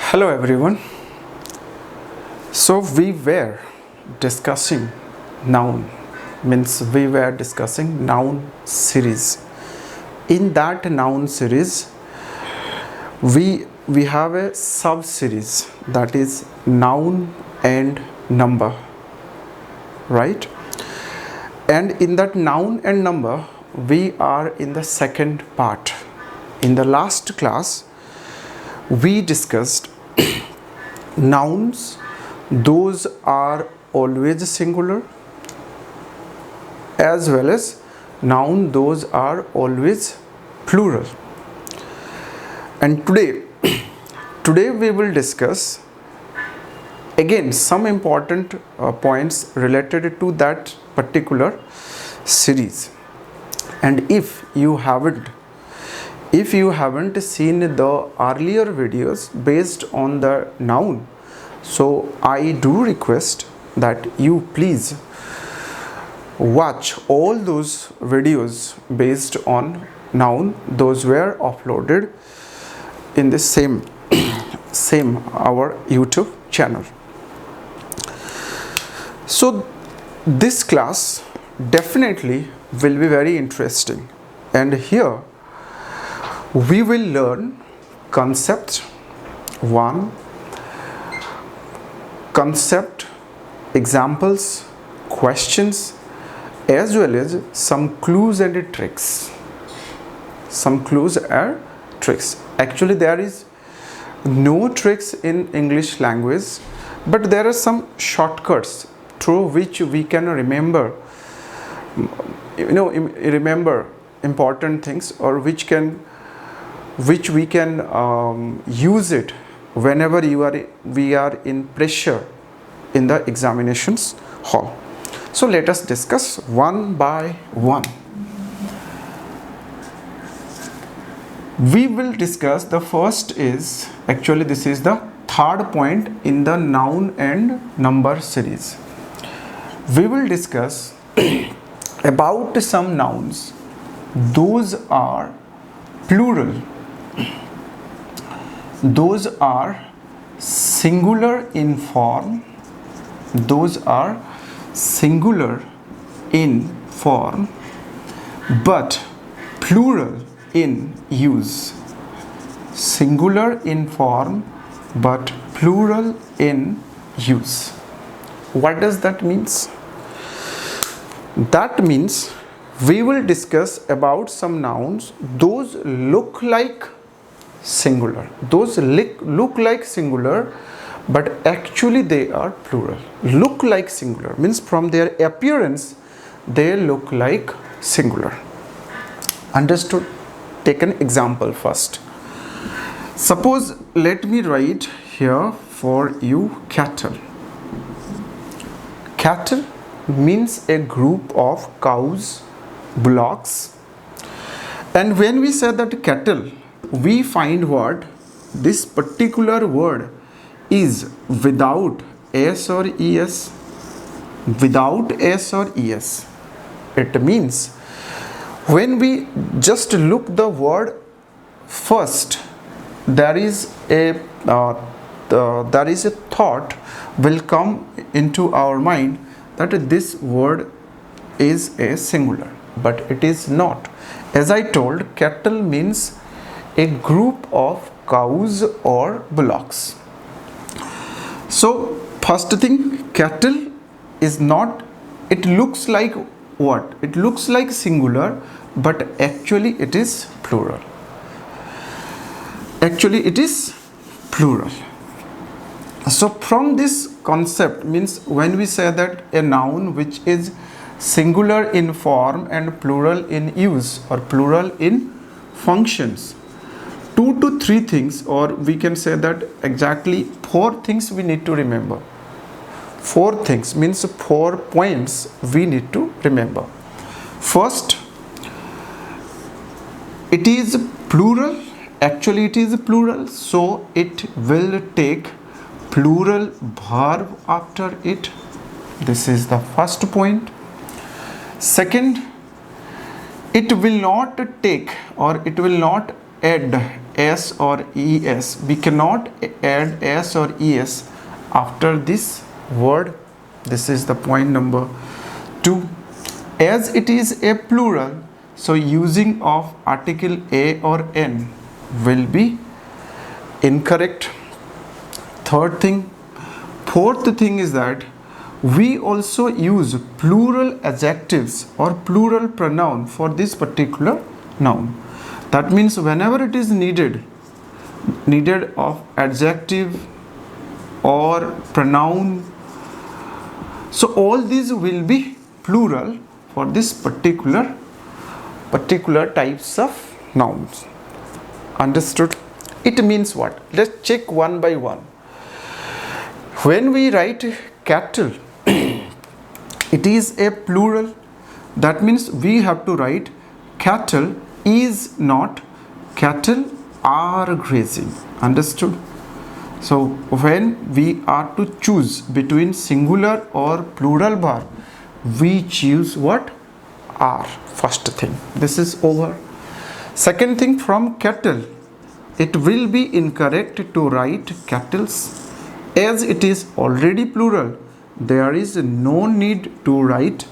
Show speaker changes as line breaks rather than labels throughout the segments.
Hello everyone. So we were discussing noun, means we were discussing noun series. In that noun series, we have a sub series, that is noun and number, right? And in that noun and number, we are in the second part. In the last class, we discussed nouns, those are always singular, as well as noun, those are always plural. And today we will discuss again some important points related to that particular series. And if you haven't seen the earlier videos based on the noun, so I do request that you please watch all those videos based on noun. Those were uploaded in the same our YouTube channel. So this class definitely will be very interesting, and here we will learn concept 1, concept, examples, questions, as well as some clues and tricks. Actually, there is no tricks in English language, but there are some shortcuts through which we can remember important things, or which we can use it whenever we are in pressure in the examinations hall. So let us discuss one by one. We will discuss, the first is, actually this is the third point in the noun and number series. We will discuss about some nouns, those are plural, those are singular in form, but plural in use. Singular in form but plural in use. What does that means? That means we will discuss about some nouns, those look like singular, but actually they are plural. Look like singular means from their appearance they look like singular. Understood? Take an example first. Suppose, let me write here for you cattle. Cattle means a group of cows, bullocks, and when we say that cattle, we find what this particular word is without s or es. Without s or es, it means when we just look the word first, there is a thought will come into our mind that this word is a singular, but it is not. As I told, cattle means a group of cows or bullocks. So first thing, cattle is not, it looks like what? It looks like singular, but actually it is plural. So from this concept, means when we say that a noun which is singular in form and plural in use or plural in functions, 2 to 3 things, or we can say that exactly 4 things we need to remember. 4 things means 4 points we need to remember. First, it is plural. Actually it is plural, so it will take plural verb after it. This is the first point. Second, it will not take, or it will not add s or es. We cannot add s or es after this word. This is the point number 2. As it is a plural, so using of article a or n will be incorrect. Third thing. Fourth thing is that we also use plural adjectives or plural pronoun for this particular noun. That means whenever it is needed of adjective or pronoun, so all these will be plural for this particular types of nouns. Understood? It means what? Let's check one by one. When we write cattle, it is a plural. That means we have to write cattle is not, cattle are grazing. Understood? So when we are to choose between singular or plural verb, we choose what? Are. First thing. This is over. Second thing, from cattle, it will be incorrect to write cattles. As it is already plural, there is no need to write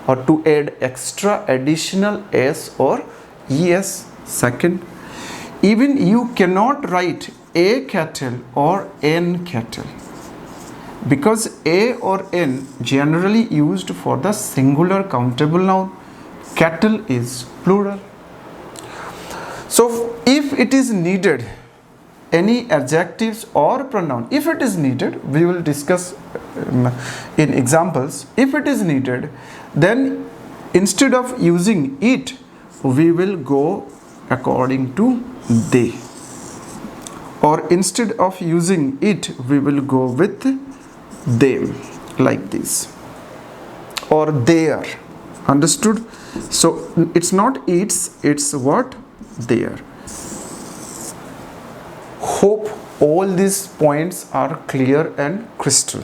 or to add extra additional s or es. Second, even you cannot write a cattle or n cattle, because a or n generally used for the singular countable noun. Cattle is plural. So if it is needed any adjectives or pronoun, if it is needed, we will discuss in examples. If it is needed, then instead of using it, we will go according to they, or instead of using it, we will go with them, like this, or their. Understood? So it's not it's what? There. Hope all these points are clear and crystal.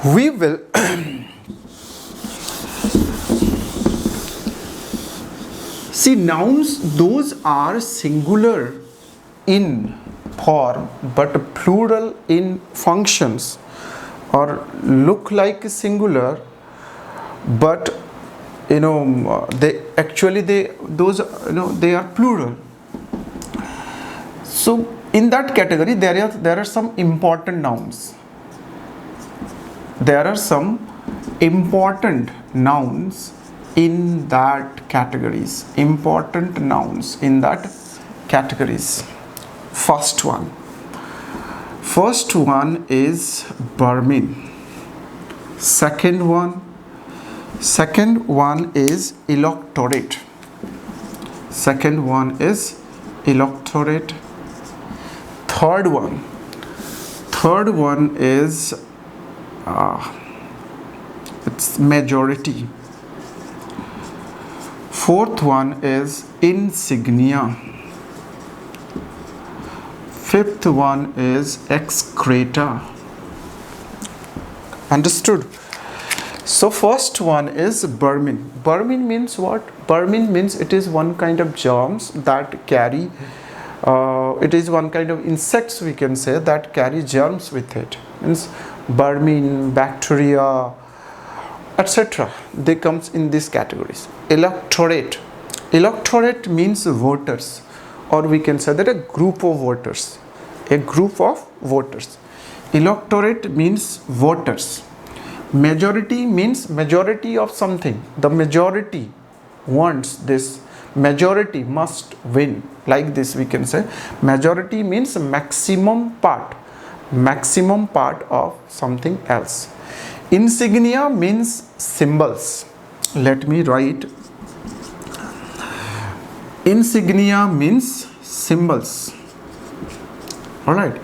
We will see nouns, those are singular in form but plural in functions, or look like singular but they actually they are plural. So in that category there are some important nouns. There are some important nouns in that categories. Important nouns in that categories. First one is vermin. Second one is electorate. Second one is electorate. Third one is it's majority. Fourth one is insignia. Fifth one is excreta. Understood? So first one is vermin. Vermin means what? Vermin means it is one kind of germs that carry it is one kind of insects, we can say, that carry germs with it. Means vermin, bacteria, etc. They comes in these categories. Electorate. Electorate means voters, or we can say that a group of voters. A group of voters. Electorate means voters. Majority means majority of something. The majority wants this. Majority must win. Like this we can say. Majority means maximum part. Maximum part of something else. Insignia means symbols. Let me write. Insignia means symbols. Alright.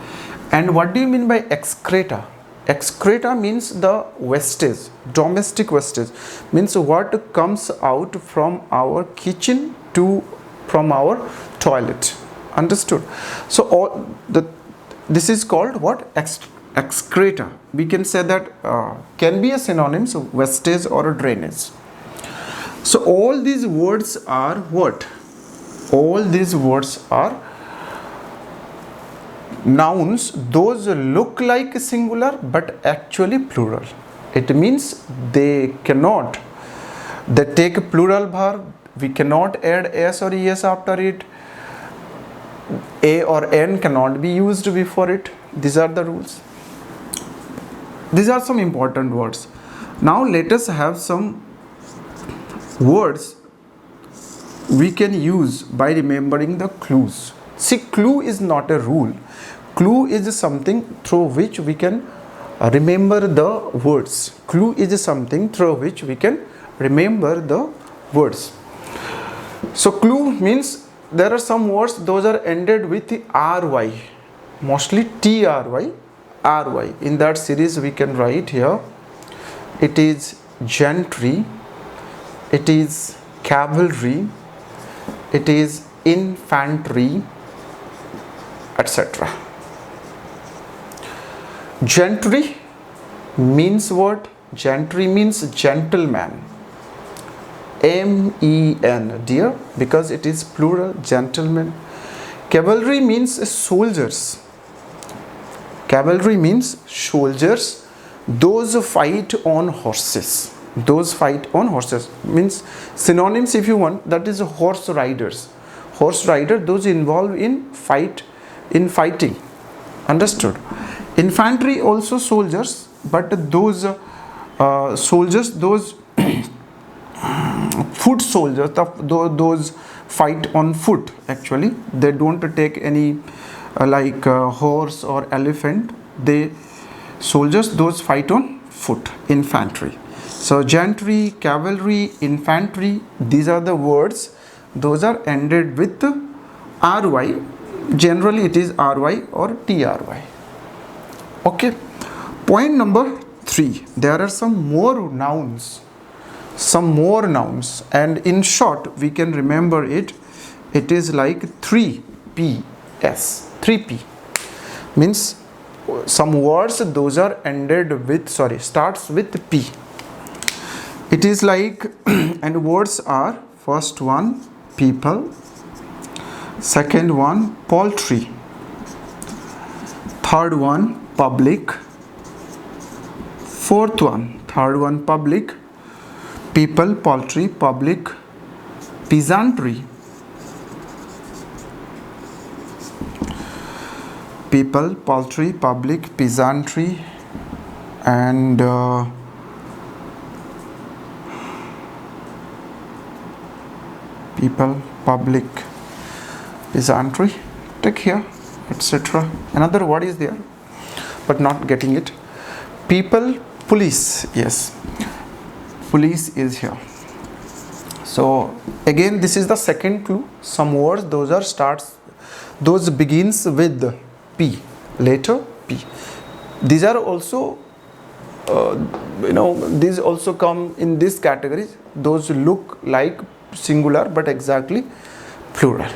And what do you mean by excreta? Excreta means the wastage, domestic wastage. Means what comes out from our kitchen from our toilet. Understood? So this is called what? Excreta. We can say that can be a synonym, so wastage or drainage. So all these words are what? all these words are nouns. Those look like singular but actually plural. It means they take plural verb. We cannot add s or es after it. A or n cannot be used before it. These are the rules. These are some important words. Now let us have some words we can use by remembering the clues. See, clue is not a rule. Clue is something through which we can remember the words. Clue is something through which we can remember the words. So clue means there are some words, those are ended with ry, mostly try, ry. In that series we can write here, it is gentry, it is cavalry, it is infantry, etc. Gentry means what? Gentry means gentleman. M-E-N, dear, because it is plural, gentlemen. Cavalry means soldiers. Cavalry means soldiers. Those fight on horses. Those fight on horses means synonyms if you want, that is horse riders. Horse rider, those involved in fighting. Understood? Infantry also soldiers, but those soldiers, those foot soldiers, those fight on foot. Actually, they don't take any horse or elephant. They soldiers, those fight on foot. Infantry. So gentry, cavalry, infantry, these are the words. Those are ended with ry. Generally it is ry or try. Okay. Point number 3. There are some more nouns. And in short we can remember it. It is like 3ps. 3p means some words, those are ended with, starts with p. It is like and words are, first one people, second one poultry, third one public, fourth one, third one public, people, poultry, public, peasantry, people, poultry, public, peasantry, and people, public, peasantry, take here, etc. Another word is there, but not getting it. People, police, yes, police is here. So again, this is the second clue. Some words, those begins with p, later p. These are also these also come in this category. Those look like singular but exactly plural.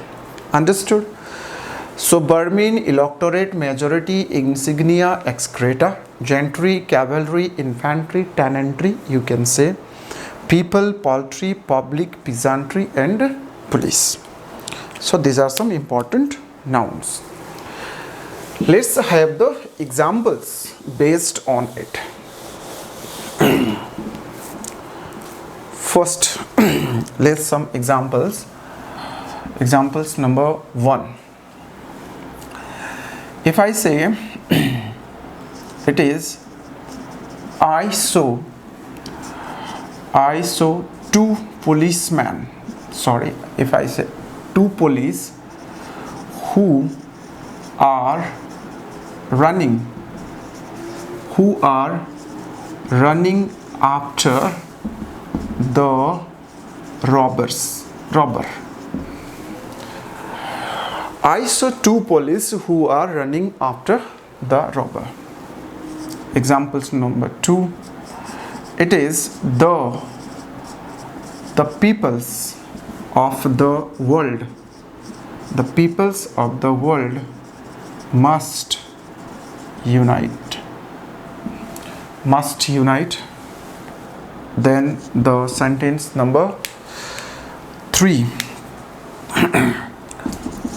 Understood? So Burmese, electorate, majority, insignia, excreta, gentry, cavalry, infantry, tenantry, you can say, people, poultry, public, peasantry, and police. So these are some important nouns. Let's have the examples based on it. First, let's some examples. Examples number 1. If I say it is I saw two policemen. If I say two police who are running after the robber. I saw two police who are running after the robber. Examples number 2. It is the peoples of the world. The peoples of the world must unite. Then the sentence number 3.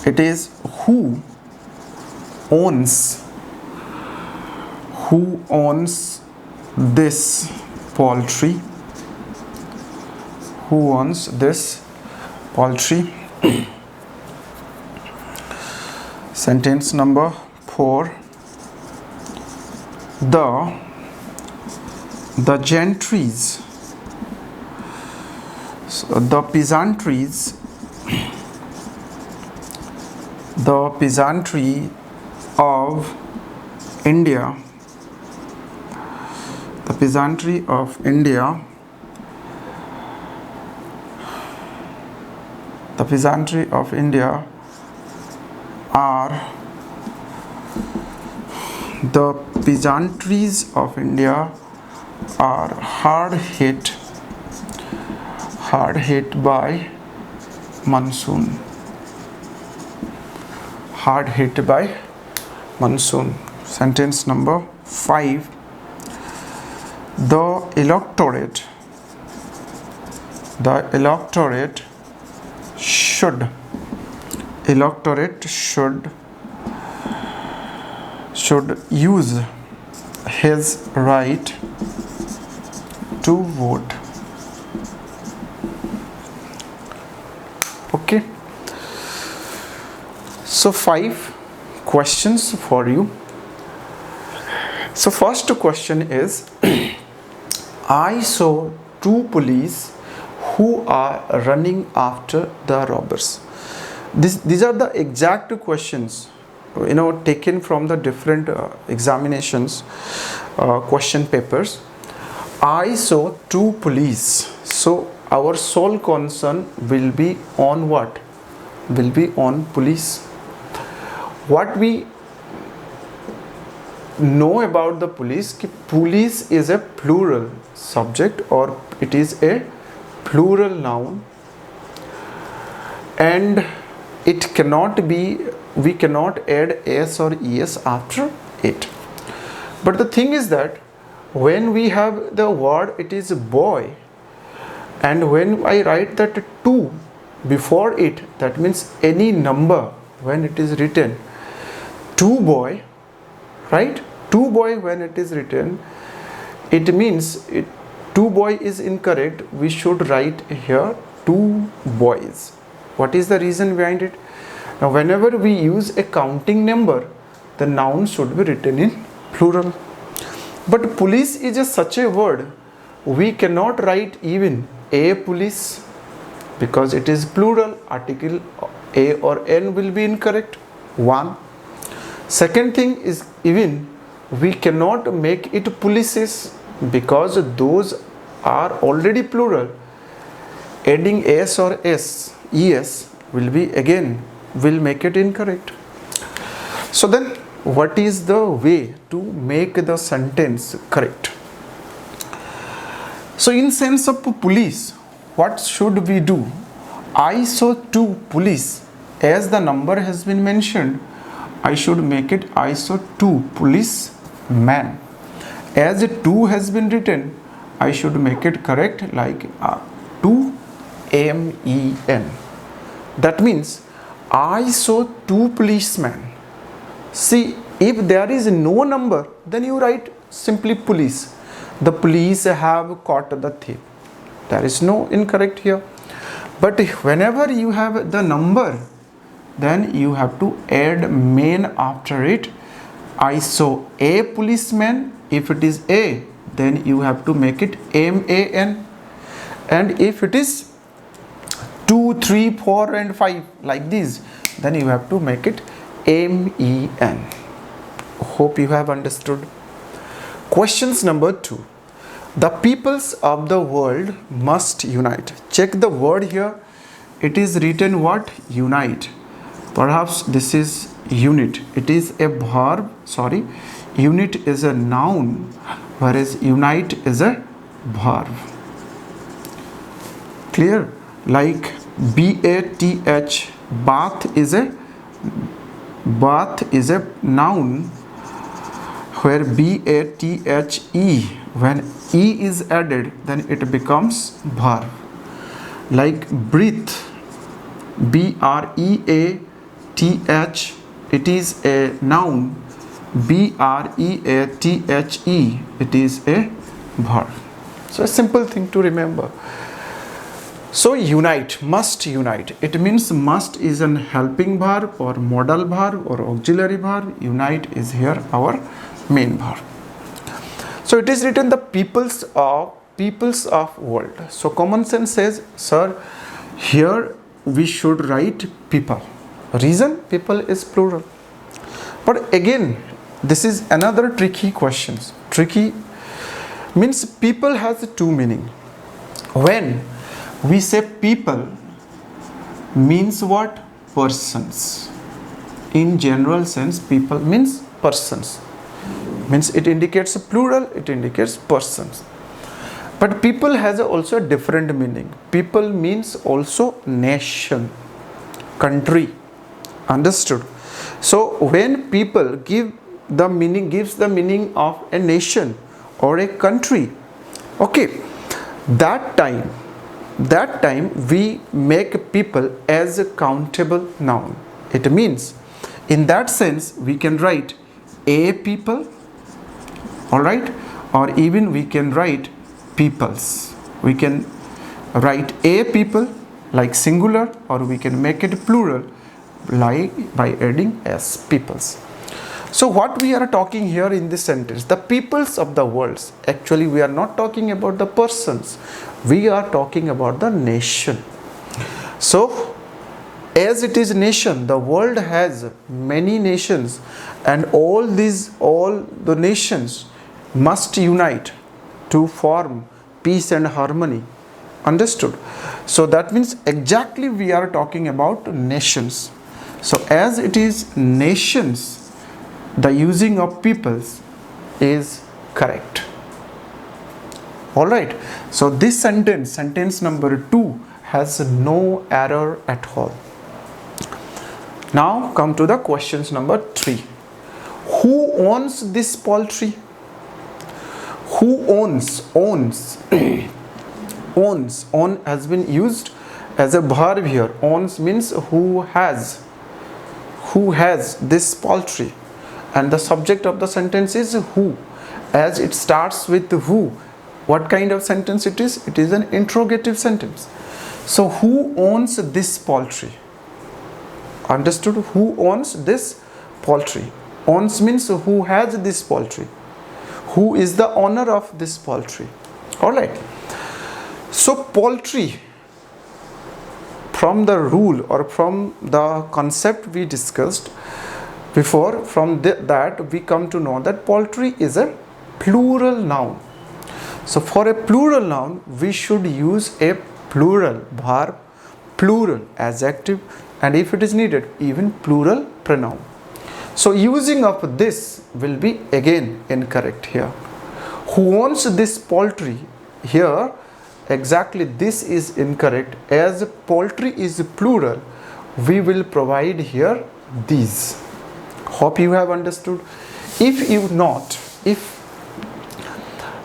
It is who owns this poultry. Who owns this poultry? Sentence number 4. The gentries, so the peasantry of India, are hard hit by monsoon. Sentence number 5. The electorate should use his right to vote. Okay, so 5 questions for you. So first question is I saw 2 police who are running after the robbers. These are the exact questions, taken from the different examinations, question papers. I saw 2 police. So our sole concern will be on what? Will be on police. What we know about the police, police is a plural subject or it is a plural noun, and it cannot be, we cannot add s or es after it. But the thing is that when we have the word it is boy, and when I write that 2 before it, that means any number when it is written 2 boy, right? 2 boy when it is written, it means 2 boy is incorrect. We should write here 2 boys. What is the reason behind it? Now whenever we use a counting number, the noun should be written in plural. But police is just such a word, we cannot write even a police because it is plural. Article a or n will be incorrect. 1. Second thing is, even we cannot make it polices because those are already plural. Adding s or es will make it incorrect. So then what is the way to make the sentence correct? So in sense of police, what should we do? I saw 2 police. As the number has been mentioned, I should make it I saw 2 policemen. As 2 has been written, I should make it correct like 2 men. That means I saw 2 policemen. See, if there is no number, then you write simply police. The police have caught the thief. There is no incorrect here. But whenever you have the number, then you have to add man after it. I saw a policeman. If it is a, then you have to make it man. And if it is 2, 3, 4 and 5 like this, then you have to make it men. Hope you have understood. Questions number 2. The peoples of the world must unite. Check the word here. It is written what? Unite. Perhaps this is unit. It is a verb. Sorry. Unit is a noun, whereas unite is a verb. Clear? Like bath, bath is a noun, where bathe, when e is added, then it becomes verb. Like breathe, B-R-E-A-T-H, it is a noun. B-R-E-A-T-H-E, it is a verb. So a simple thing to remember. So unite, must unite. It means must is an helping verb or modal verb or auxiliary verb. Unite is here our main verb. So it is written the peoples of world. So common sense says, sir, here we should write people. Reason, people is plural. But again, this is another tricky question. Tricky means people has two meaning. When we say people, means what? Persons. In general sense, people means persons. Means it indicates a plural, it indicates persons. But people has also a different meaning. People means also nation, country. Understood? So when people gives the meaning of a nation or a country, okay, that time we make people as a countable noun. It means in that sense we can write a people, all right, or even we can write peoples. We can write a people like singular, or we can make it plural like by adding s, peoples. So what we are talking here in this sentence, the peoples of the world, actually we are not talking about the persons, we are talking about the nation. So as it is nation, the world has many nations, and all the nations must unite to form peace and harmony. Understood? So that means exactly we are talking about nations. So as it is nations, the using of peoples is correct. Alright, so this sentence number 2 has no error at all. Now come to the questions number 3. Who owns this poultry? Who owns? Owns. Owns. Own has been used as a verb here. Owns means who has. Who has this poultry? And the subject of the sentence is who. As it starts with who, what kind of sentence it is? It is an interrogative sentence. So who owns this poultry? Understood? Who owns this poultry? Owns means who has this poultry. Who is the owner of this poultry? Alright. So poultry, from the rule or from the concept we discussed before, from that we come to know that poultry is a plural noun. So for a plural noun, we should use a plural verb, plural adjective, and if it is needed, even plural pronoun. So using of this will be again incorrect here. Who owns this poultry? Here exactly this is incorrect. As poultry is plural, we will provide here these. Hope you have understood. If you not,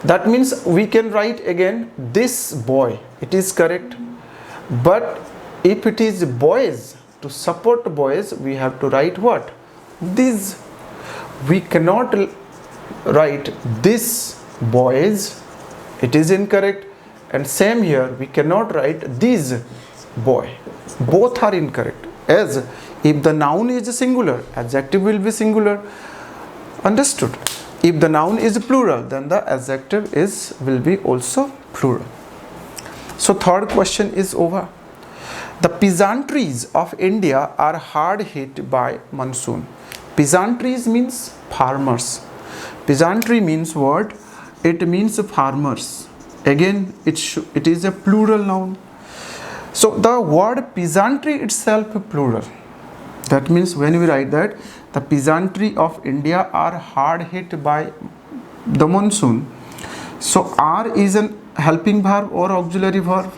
that means we can write again this boy. It is correct. But if it is boys, to support boys, we have to write what? These. We cannot write this boys. It is incorrect. And same here, we cannot write these boy. Both are incorrect. As if the noun is singular, adjective will be singular. Understood? If the noun is plural, then the adjective will be also plural. So third question is over. The peasantries of India are hard hit by monsoon. Peasantries means farmers. Peasantry means what? It means farmers. Again, it is a plural noun. So the word peasantry itself is plural. That means when we write that the peasantry of India are hard hit by the monsoon. So are is an helping verb or auxiliary verb.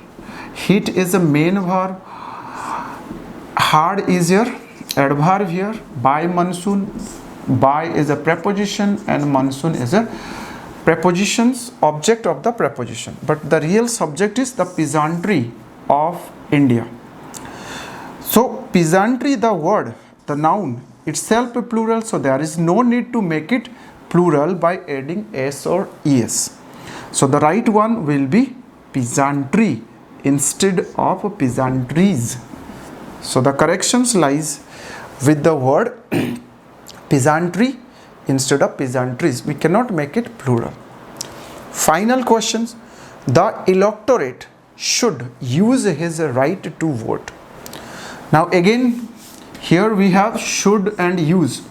Hit is a main verb. Hard is your adverb here. By monsoon. By is a preposition and monsoon is a prepositions, object of the preposition. But the real subject is the peasantry of India. peasantry, the word, the noun itself a plural, so there is no need to make it plural by adding s or es. So the right one will be peasantry instead of peasantries. So the corrections lies with the word peasantry instead of peasantries. We cannot make it plural. Final questions. The electorate should use his right to vote. Now again, here we have should and use.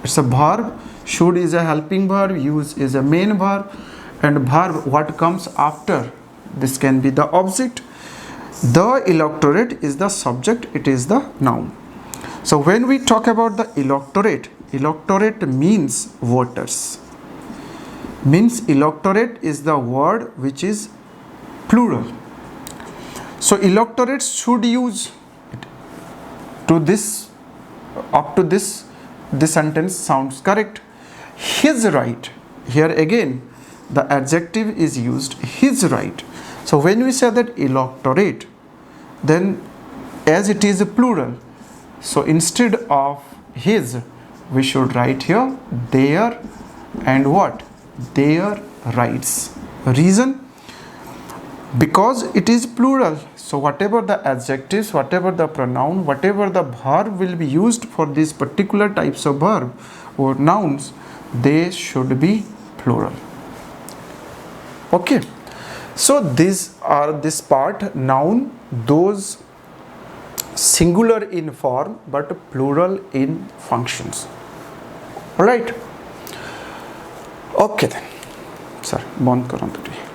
It's a verb. Should is a helping verb, use is a main verb, and verb what comes after this can be the object. The electorate is the subject, it is the noun. So when we talk about the electorate, electorate means voters. Means electorate is the word which is plural. So electorate should use to this, up to this sentence sounds correct. His right, here again the adjective is used, his right. So when we say that electorate, then as it is a plural, so instead of his we should write here their and what? Their rights. Reason? Because it is plural, so whatever the adjectives, whatever the pronoun, whatever the verb will be used for these particular types of verb or nouns, they should be plural. Okay, so these are this part noun, those singular in form but plural in functions. All right. Okay then, sir, bond karan to